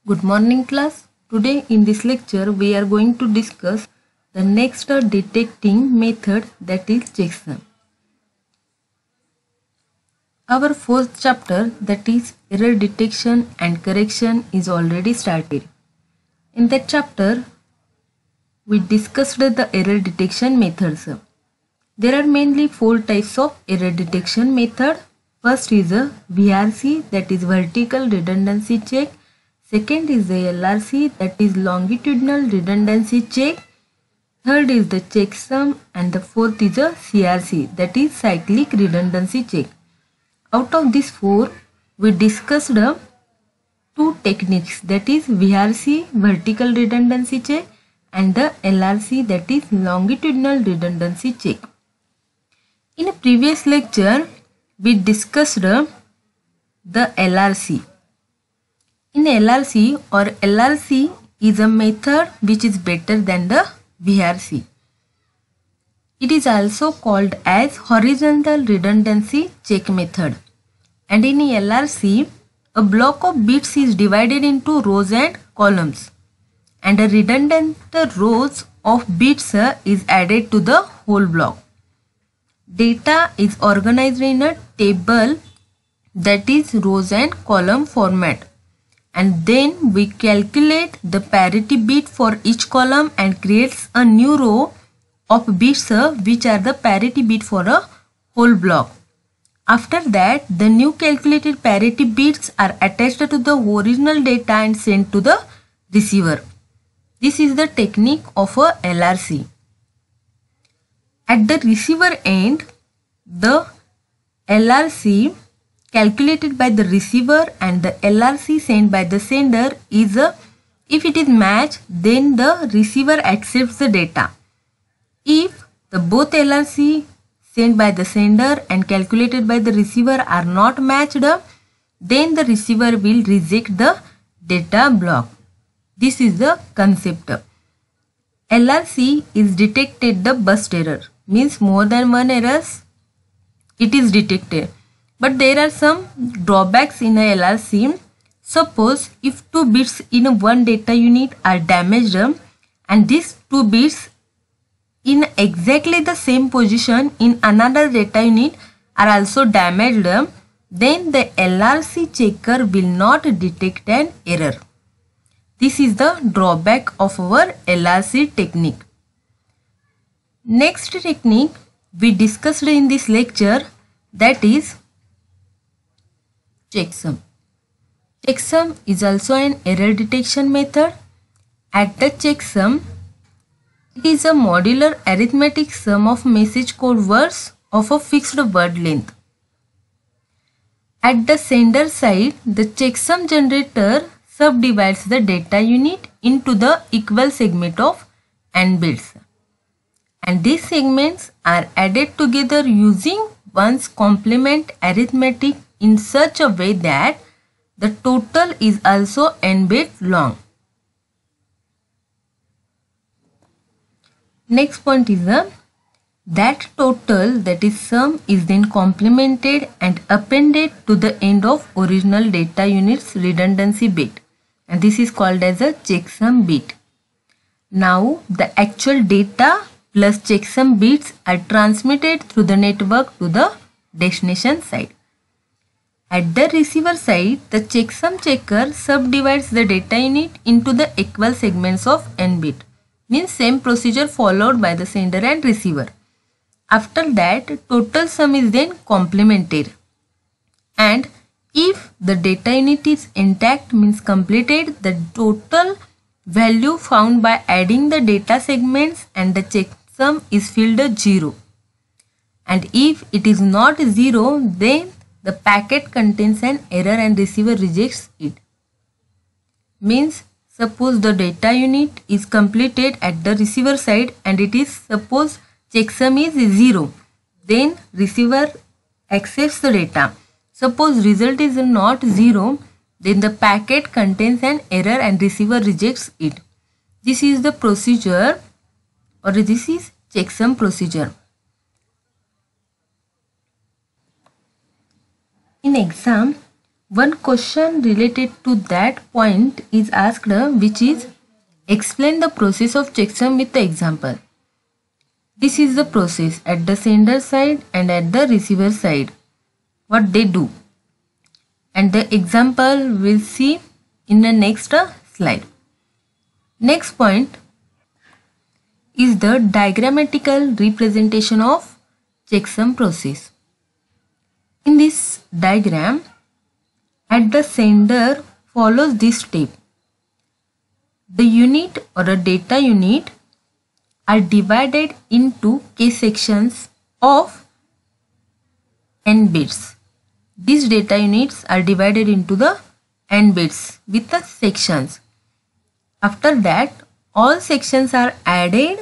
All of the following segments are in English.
Good morning class. Today in this lecture we are going to discuss the next detecting method, that is checksum. Our fourth chapter, that is error detection and correction, is already started. In that chapter we discussed the error detection methods. There are mainly four types of error detection method. First is a VRC, that is vertical redundancy check. Second is the LRC, that is longitudinal redundancy check. Third is the checksum, and the fourth is a CRC, that is cyclic redundancy check. Out of these four, we discussed two techniques, that is VRC, vertical redundancy check, and the LRC, that is longitudinal redundancy check. In a previous lecture, we discussed the LRC. In LRC, or LRC is a method which is better than the VRC. It is also called as horizontal redundancy check method. And in LRC, a block of bits is divided into rows and columns, and a redundant rows of bits is added to the whole block. Data is organized in a table, that is rows and column format, and then we calculate the parity bit for each column and creates a new row of bits which are the parity bit for a whole block. After that, the new calculated parity bits are attached to the original data and sent to the receiver. This is the technique of a LRC. At the receiver end, the LRC calculated by the receiver and the LRC sent by the sender is if it is matched, then the receiver accepts the data. If the both LRC sent by the sender and calculated by the receiver are not matched, then the receiver will reject the data block. This is the concept. LRC is detected the burst error, means more than one errors it is detected. But there are some drawbacks in a LRC. Suppose if two bits in one data unit are damaged and these two bits in exactly the same position in another data unit are also damaged, then the LRC checker will not detect an error. This is the drawback of our LRC technique. Next technique we discussed in this lecture, that is checksum. Checksum is also an error detection method. At the checksum, it is a modular arithmetic sum of message code words of a fixed word length. At the sender side, the checksum generator subdivides the data unit into the equal segment of n bits, and these segments are added together using one's complement arithmetic in such a way that the total is also n bit long. Next point is that total, that is sum, is then complemented and appended to the end of original data unit's redundancy bit, and this is called as a checksum bit. Now the actual data plus checksum bits are transmitted through the network to the destination side. At the receiver side, the checksum checker subdivides the data unit into the equal segments of n bit, means same procedure followed by the sender and receiver. After that, total sum is then complemented, and if the data unit is intact, means completed, the total value found by adding the data segments and the checksum is filled as 0. And if it is not 0, then the packet contains an error and receiver rejects it. Means suppose the data unit is completed at the receiver side and it is suppose checksum is 0, then receiver accepts the data. Suppose result is not 0, then the packet contains an error and receiver rejects it. This is the procedure, or this is checksum procedure. In exam, One question related to that point is asked, which is explain the process of checksum with the example. This is the process at the sender side and at the receiver side, what they do. And the example we'll see in the next slide. Next point is the diagrammatical representation of checksum process. In this diagram, at the sender follows this step. The unit or a data unit are divided into k sections of n bits. These data units are divided into the n bits with the sections. After that, all sections are added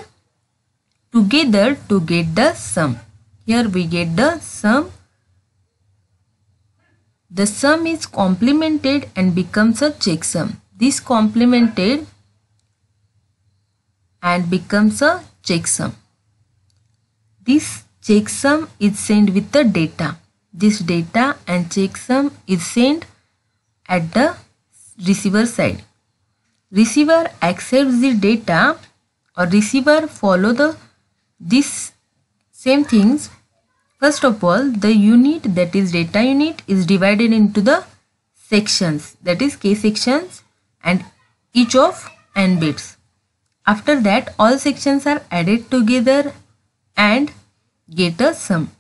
together to get the sum. Here we get the sum. The sum is complemented and becomes a checksum. This complemented and becomes a checksum. This checksum is sent with the data. This data and checksum is sent at the receiver side. Receiver accepts the data, or receiver follow these same things. First of all, the unit, that is data unit, is divided into the sections, that is k sections, and each of n bits. After that, all sections are added together and get a sum.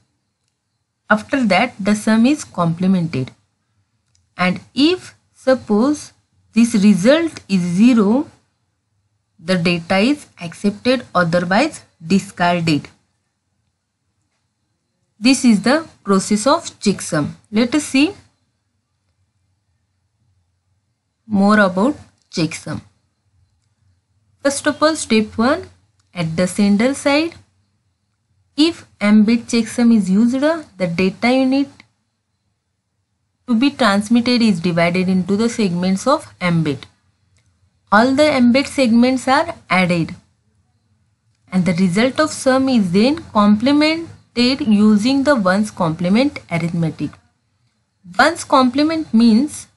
After that, the sum is complemented. And if suppose this result is 0, the data is accepted, otherwise discarded. This is the process of checksum. Let us see more about checksum. First of all, step 1, at the sender side, if m-bit checksum is used, the data unit to be transmitted is divided into the segments of m-bit. All the m-bit segments are added, and the result of sum is then complemented using the ones complement arithmetic. Ones complement means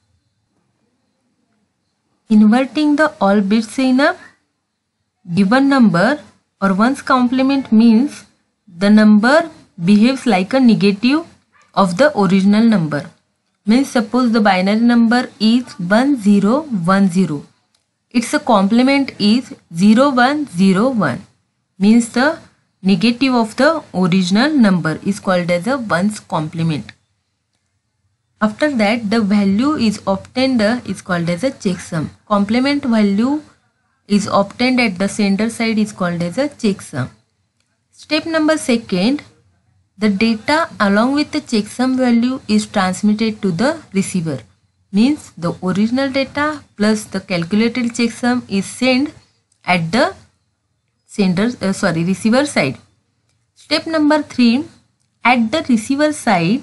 inverting the all bits in a given number, or ones complement means the number behaves like a negative of the original number. Means suppose the binary number is 1010. Its complement is 0101. Means the negative of the original number is called as a ones complement. After that, the value is obtained is called as a checksum. Complement value is obtained at the sender side is called as a checksum. Step number 2, the data along with the checksum value is transmitted to the receiver. Means the original data plus the calculated checksum is sent at the receiver side. Step number 3, at the receiver side,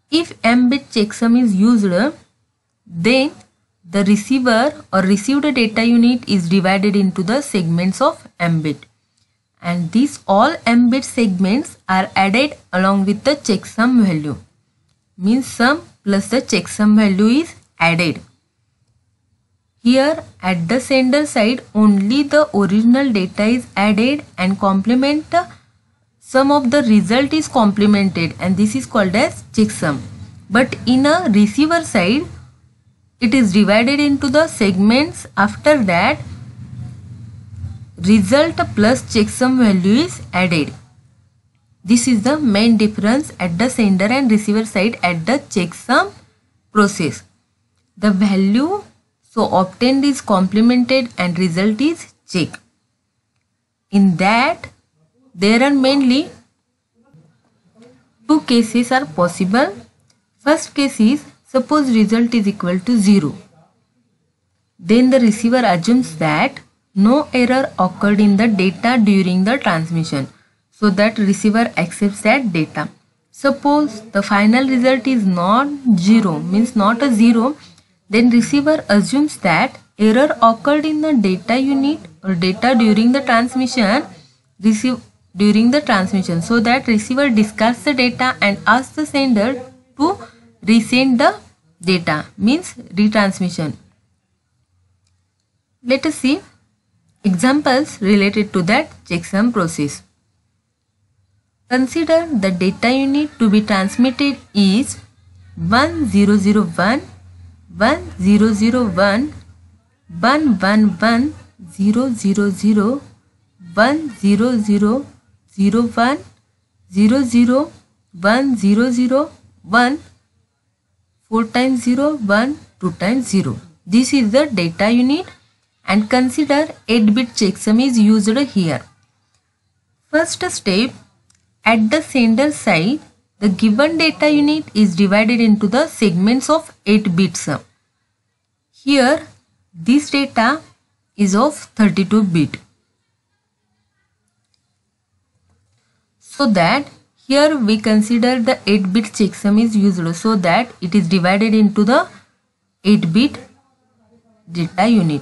if m-bit checksum is used, then the receiver or received data unit is divided into the segments of m-bit, and these all m-bit segments are added along with the checksum value. Means sum plus the checksum value is added. Here at the sender side, only the original data is added and complement sum of the result is complemented, and this is called as checksum. But in a receiver side, it is divided into the segments. After that, result plus checksum value is added. This is the main difference at the sender and receiver side at the checksum process. The value so obtained is complemented and result is checked. In that, there are mainly two cases are possible. First case is, suppose result is equal to 0. Then the receiver assumes that no error occurred in the data during the transmission, so that receiver accepts that data. Suppose the final result is not 0, means not a 0, then receiver assumes that error occurred in the data unit or data during the transmission, so that receiver discards the data and asks the sender to resend the data means retransmission. Let us see examples related to that checksum process. Consider the data unit to be transmitted is 1001, 1001, 111, 000, 100, 01, 00, 1001, 4 times 0, 1, 2 times 0. This is the data unit, and consider 8-bit checksum is used here. First step, at the sender side, the given data unit is divided into the segments of 8 bits. Here, this data is of 32 bit. So that here we consider the 8-bit checksum is used, so that it is divided into the 8-bit data unit.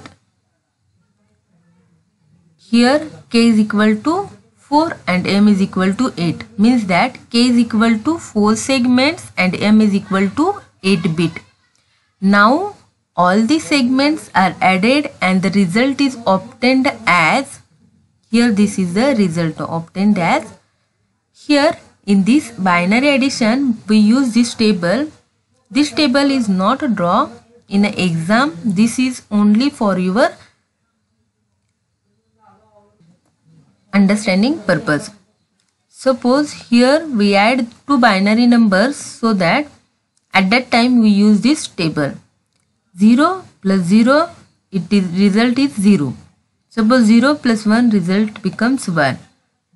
Here k is equal to 4 and m is equal to 8, means that k is equal to 4 segments and m is equal to 8 bit. Now all the segments are added and the result is obtained as, here this is the result obtained as. Here in this binary addition we use this table. This table is not a draw in an exam, this is only for your understanding purpose. Suppose here we add two binary numbers, so that at that time we use this table. 0 plus 0, result is 0. Suppose 0 plus 1, result becomes 1.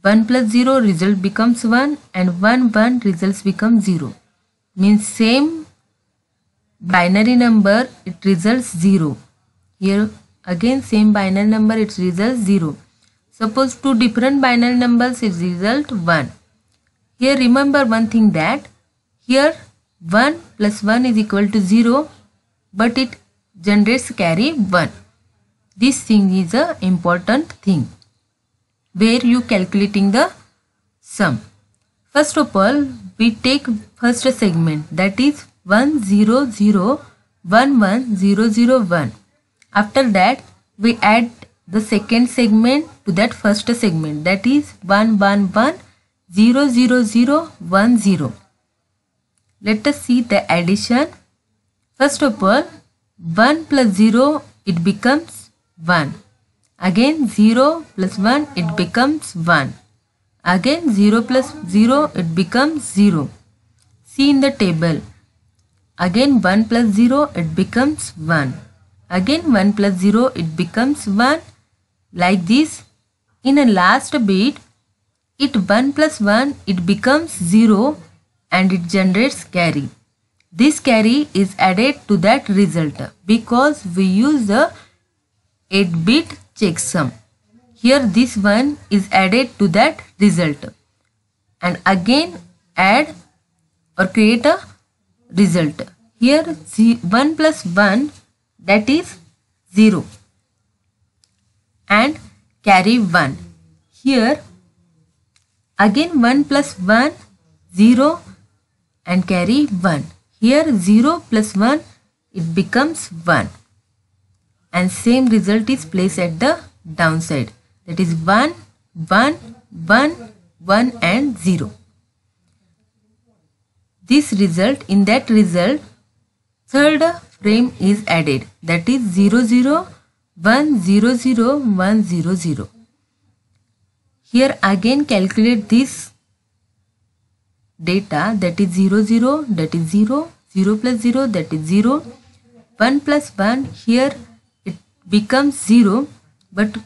1 plus 0, result becomes 1, and 1 1, results become 0. Means same binary number, it results 0. Here again same binary number, it results 0. Suppose two different binary numbers, it result 1. Here remember one thing, that here 1 plus 1 is equal to 0, but it generates carry 1. This thing is a important thing where you calculating the sum. First of all, we take first segment, that is 100110001. After that we add the second segment to that first segment, that is 111000010. Let us see the addition. First of all, 1 plus 0, it becomes 1. Again 0 plus 1, it becomes 1. Again 0 plus 0, it becomes 0. See in the table. Again 1 plus 0, it becomes 1. Again 1 plus 0, it becomes 1. Like this. In a last bit, it 1 plus 1, it becomes 0 and it generates carry. This carry is added to that result because we use the 8-bit checksum. Here this one is added to that result and again add or create a result. Here 1 plus 1, that is 0 and carry 1. Here again 1 plus 1, 0 and carry 1. Here 0 plus 1, it becomes 1 and same result is placed at the downside, that is 1, 1, 1, 1 and 0. This result, in that result, third frame is added, that is 0, 0, 1, 0, 0, 1, 0, 0. Here again calculate this data, that is 0, 0, that is 0, 0 plus 0, that is 0, 1 plus 1, here it becomes 0, but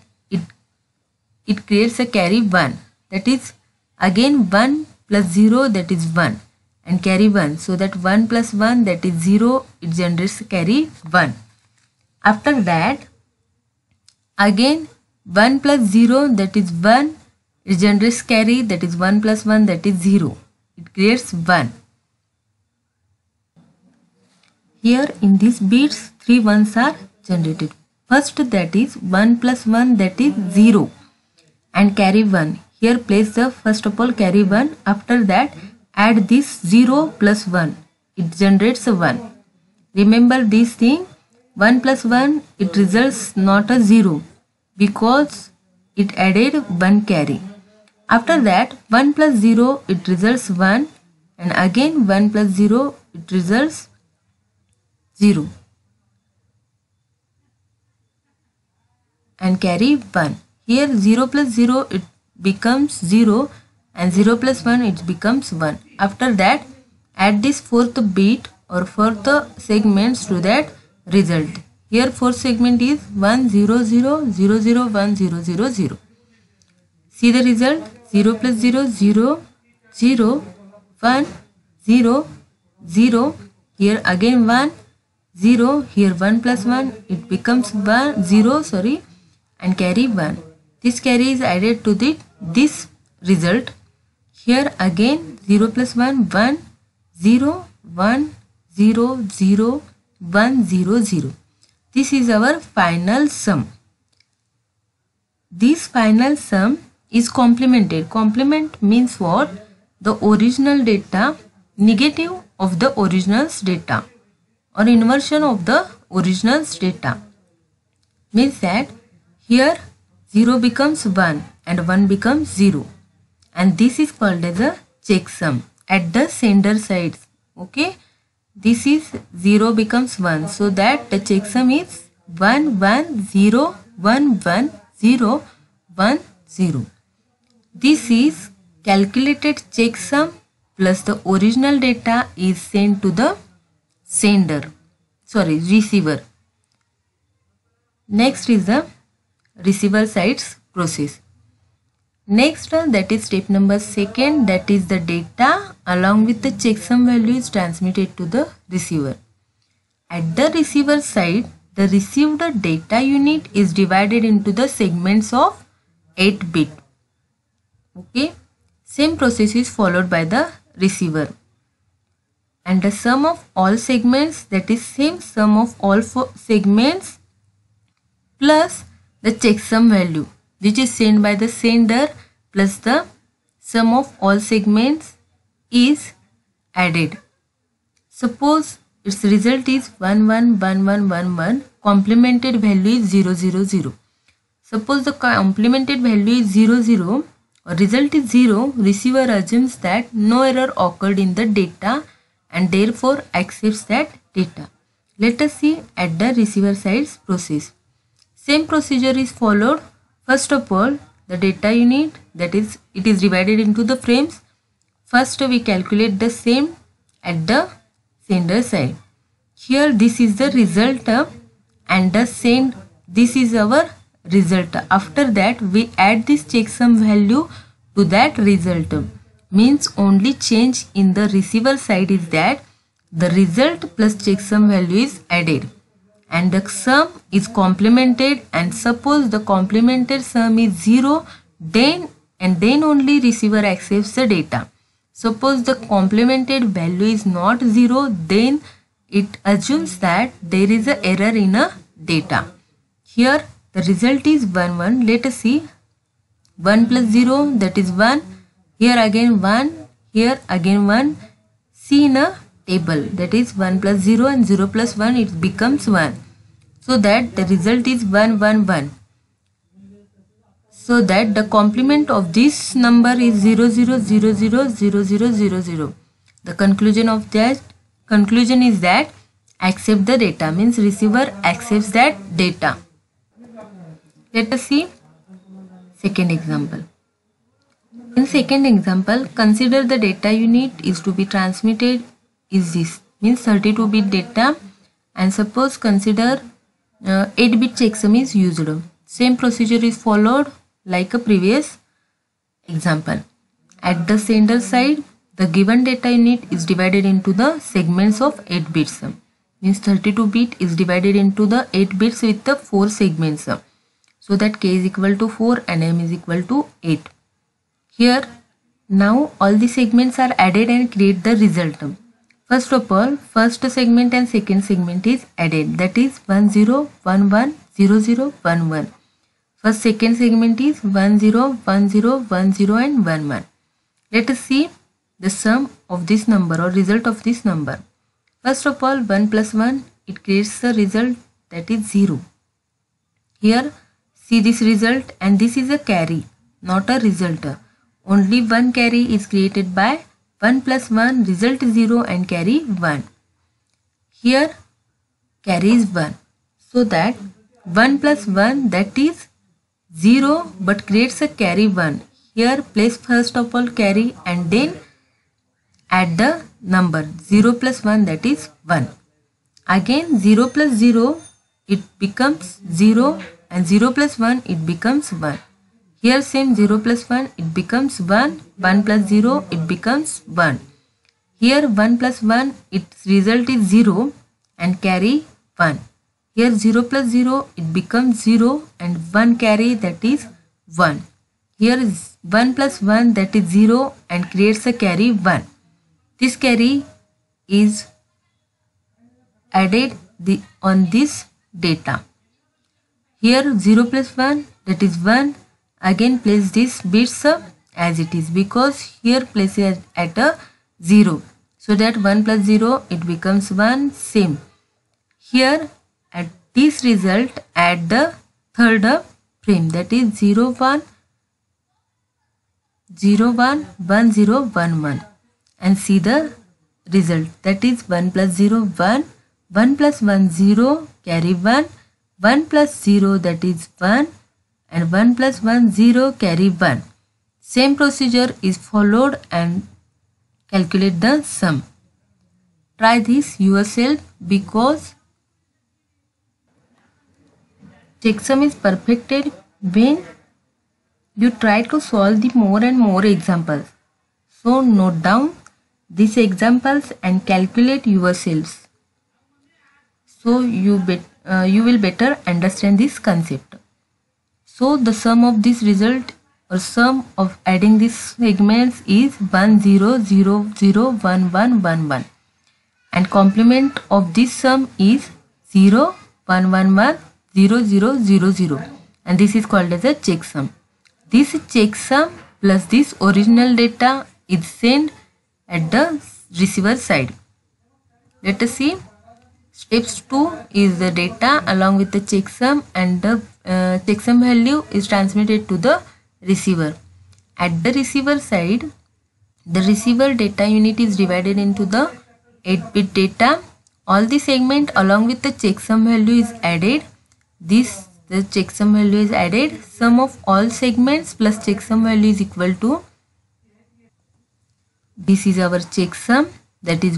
it creates a carry 1, that is again 1 plus 0, that is 1 and carry 1, so that 1 plus 1, that is 0, it generates carry 1. After that again 1 plus 0, that is 1, it generates carry, that is 1 plus 1, that is 0. It creates 1. Here in these bits 3 ones are generated. First, that is 1 plus 1, that is 0 and carry 1. Here place the first of all carry 1. After that add this 0 plus 1. It generates a 1. Remember this thing, 1 plus 1, it results not a 0 because it added 1 carry. After that 1 plus 0, it results 1, and again 1 plus 0, it results 0 and carry 1. Here 0 plus 0, it becomes 0, and 0 plus 1, it becomes 1. After that add this fourth bit or fourth segments to that result. Here fourth segment is 1 0 0 0 0 1 0 0 0. See the result, 0 plus 0 0 0 1 0 0. Here again 1 0. Here 1 plus 1, it becomes 1 0 and carry 1. This carry is added to this result. Here again 0 plus 1 1 0 1 0 0 1 0 0. This is our final sum. This final sum is complemented. Complement means what? The original data negative of the original's data or inversion of the original's data. Means that here 0 becomes 1 and 1 becomes 0, and this is called as a checksum at the sender sides. Okay, this is 0 becomes 1, so that the checksum is 1 1 0 1 1 0 1 0. This is calculated checksum plus the original data is sent to the receiver. Next is the receiver sides process. Next, that is step number 2, that is the data along with the checksum value is transmitted to the receiver. At the receiver side, the received data unit is divided into the segments of 8 bit. Okay, same process is followed by the receiver, and the sum of all segments, that is same sum of all 4 segments plus the checksum value which is sent by the sender plus the sum of all segments is added. Suppose its result is 1 1 1 1 1 1, complemented value is 0 0 0. Suppose the complemented value is 0 0 or result is 0, receiver assumes that no error occurred in the data and therefore accepts that data. Let us see at the receiver side's process. Same procedure is followed. First of all, the data unit, that is it is divided into the frames. First we calculate the same at the sender side. Here this is the result and this is our result. After that we add this checksum value to that result. Means only change in the receiver side is that the result plus checksum value is added and the sum is complemented, and suppose the complemented sum is 0, then only receiver accepts the data. Suppose the complemented value is not 0, then it assumes that there is an error in a data. Here the result is 1 1. Let us see, 1 plus 0, that is 1. Here again 1, here again 1. See in a table, that is 1 plus 0 and 0 plus 1, it becomes 1. So that the result is 1 1 1. So that the complement of this number is 0 0 0 0 0 0 0 0. The conclusion is that accept the data, means receiver accepts that data. Let us see second example. In second example, consider the data unit is to be transmitted is this, means 32-bit data, and suppose consider 8-bit checksum is used. Same procedure is followed like a previous example. At the sender side, the given data unit is divided into the segments of 8 bits. Means 32-bit is divided into the 8 bits with the 4 segments. So that k is equal to 4 and m is equal to 8. Here now all the segments are added and create the result. First of all, first segment and second segment is added, that is 1 0 1 1 0 0 1 1. First second segment is 1 0 1 0 1 0 and 1 1. Let us see the sum of this number or result of this number. First of all, 1 plus 1, it creates the result that is 0. Here, see this result, and this is a carry, not a result. Only one carry is created by 1 plus 1, result 0 and carry 1. Here, carry is 1. So that 1 plus 1, that is 0, but creates a carry 1. Here, place first of all carry and then add the number 0 plus 1, that is 1. Again 0 plus 0, it becomes 0, and 0 plus 1, it becomes 1. Here same 0 plus 1, it becomes 1. 1 plus 0, it becomes 1. Here 1 plus 1, its result is 0 and carry 1. Here 0 plus 0, it becomes 0 and 1 carry, that is 1. Here is 1 plus 1, that is 0 and creates a carry 1. This carry is added on this data. Here 0 plus 1, that is 1. Again place this bits as it is, because here place it at a 0. So that 1 plus 0, it becomes 1. Same. Here at this result add the third frame, that is 0 1 0 1 1 0 1 1, and see the result, that is 1 plus 0 1, 1 plus 1 0, carry 1, 1 plus 0, that is 1, and 1 plus 1 0, carry 1. Same procedure is followed and calculate the sum. Try this yourself, because checksum is perfected when you try to solve the more and more examples. So note down these examples and calculate yourselves, so you will better understand this concept. So the sum of this result, or sum of adding these segments, is 1 0 0 0 1 1 1 1, and complement of this sum is 0 1 1 1 0 0 0 0, and this is called as a checksum. This checksum plus this original data is sent at the receiver side. Let us see. Steps 2 is the data along with the checksum, and the checksum value is transmitted to the receiver. At the receiver side, the receiver data unit is divided into the 8-bit data. All the segment along with the checksum value is added. The checksum value is added. Sum of all segments plus checksum value is equal to, this is our checksum, that is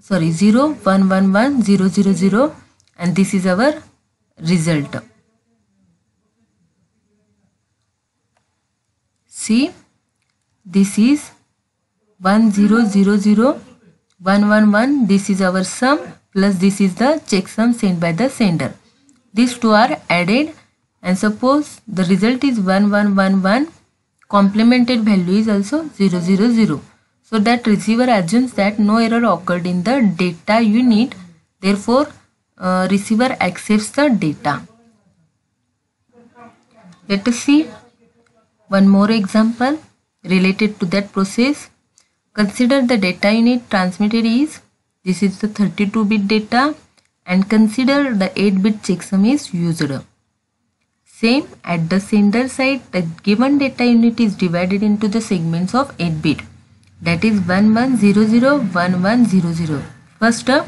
0 1 1 1 0 0 0, and this is our result. See, this is 1 0 0 0 1 1 1, this is our sum, plus this is the checksum sent by the sender. These two are added, and suppose the result is 1 1 1 1, complemented value is also 0 0 0. So that receiver assumes that no error occurred in the data unit, therefore receiver accepts the data. Let us see one more example related to that process. Consider the data unit transmitted is, this is the 32-bit data, and consider the 8-bit checksum is used. Same, at the sender side, the given data unit is divided into the segments of 8-bit. That is 1 1 0 0 1 1 0 0. First term,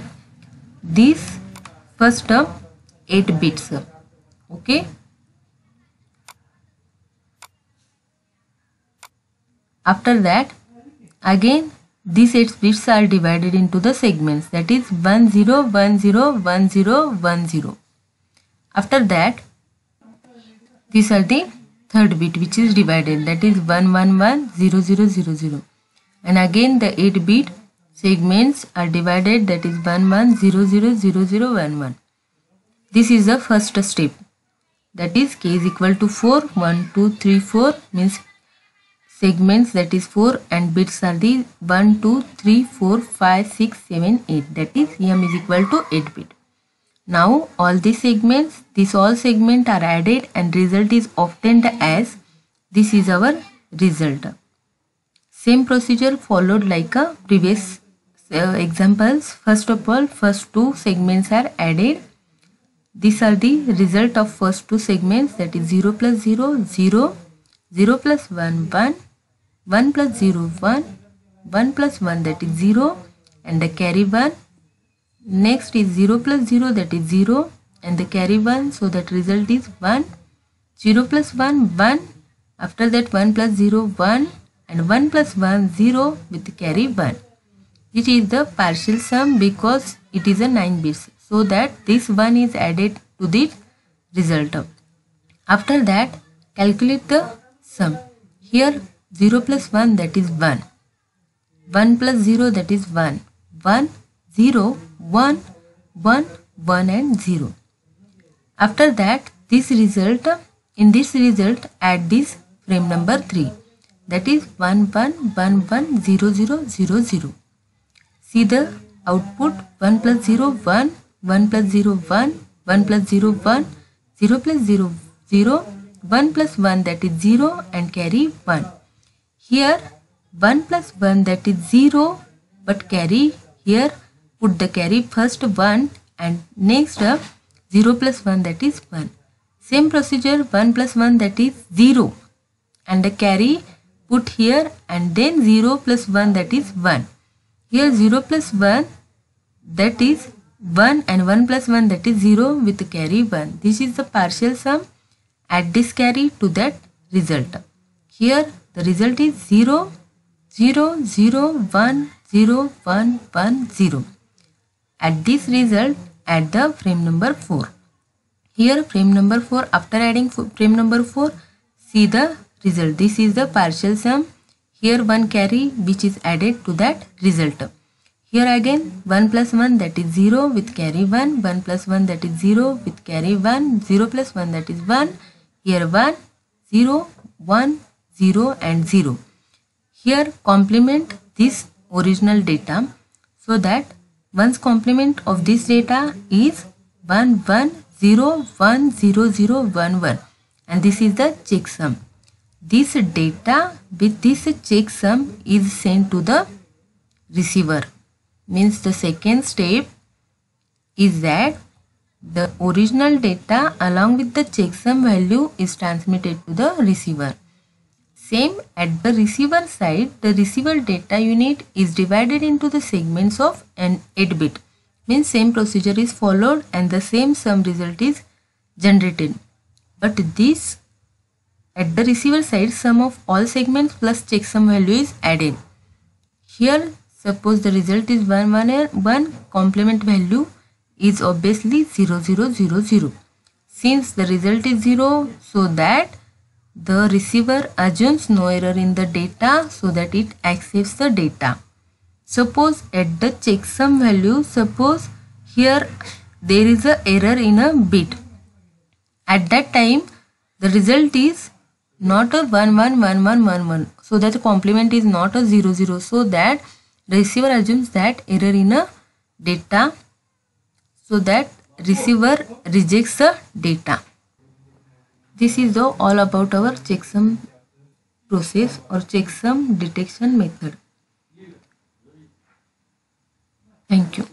this first term 8 bits. Okay. After that, again these 8 bits are divided into the segments, that is 1 0 1 0 1 0 1 0. After that, these are the third bit which is divided, that is 1 1 1 0 0 0 0. And again the 8-bit segments are divided, that is 1 1 0 0 0 0 1 1. This is the first step, that is k is equal to 4 1 2 3 4, means segments, that is 4, and bits are the 1 2 3 4 5 6 7 8, that is m is equal to 8 bit. Now all these segments, all segments are added and result is obtained as, this is our result. Same procedure followed like a previous examples. First of all, first two segments are added. These are the result of first two segments, that is 0 plus 0, 0, 0 plus 1, 1, 1 plus 0, 1, 1 plus 1, that is 0, and the carry 1. Next is 0 plus 0, that is 0, and the carry 1, so that result is 1. 0 plus 1, 1. After that 1 plus 0, 1, and 1 plus 1, 0 with the carry 1. Which is the partial sum because it is a 9 bits. So that this 1 is added to the result. After that, calculate the sum. Here 0 plus 1, that is 1. 1 plus 0, that is 1. 1, 0, 1, 1, 1 and 0. After that, in this result add this frame number 3. That is 1, 1, 1, 1, 0, 0, 0, 0. See the output: 1 plus 0, 1, 1 plus 0, 1, 1 plus 0, 1, 0 plus 0, 0, 1 plus 1, that is 0, and carry 1. Here 1 plus 1, that is 0, but carry, here put the carry first 1 and next 0 plus 1, that is 1. Same procedure, 1 plus 1, that is 0, and the carry put here, and then 0 plus 1, that is 1. Here 0 plus 1, that is 1, and 1 plus 1, that is 0 with the carry 1. This is the partial sum. Add this carry to that result. Here the result is 0, 0, 0, 1, 0, 1, 1, 0. At this result, add the frame number 4. Here frame number 4, after adding frame number 4, see the result. This is the partial sum. Here 1 carry which is added to that result. Here again 1 plus 1, that is 0 with carry 1, 1 plus 1, that is 0 with carry 1, 0 plus 1, that is 1. Here 1, 0, 1, 0 and 0. Here complement this original data, so that one's complement of this data is 1, 1, 0, 1, 0, 0, 1, 1, and this is the checksum. This data with this checksum is sent to the receiver. Means the second step is that the original data along with the checksum value is transmitted to the receiver. Same at the receiver side, the receiver data unit is divided into the segments of an 8-bit. Means same procedure is followed and the same sum result is generated. But this at the receiver side, sum of all segments plus checksum value is added. Here suppose the result is 1, 1, complement value is obviously 0, 0, 0, 0. Since the result is 0, so that the receiver assumes no error in the data, so that it accepts the data. Suppose at the checksum value, suppose here there is a error in a bit. At that time the result is not a 1, 1, 1, 1, 1, 1. So that the complement is not a 0, 0. So that receiver assumes that error in a data, so that receiver rejects the data. This is all about our checksum process or checksum detection method. Thank you.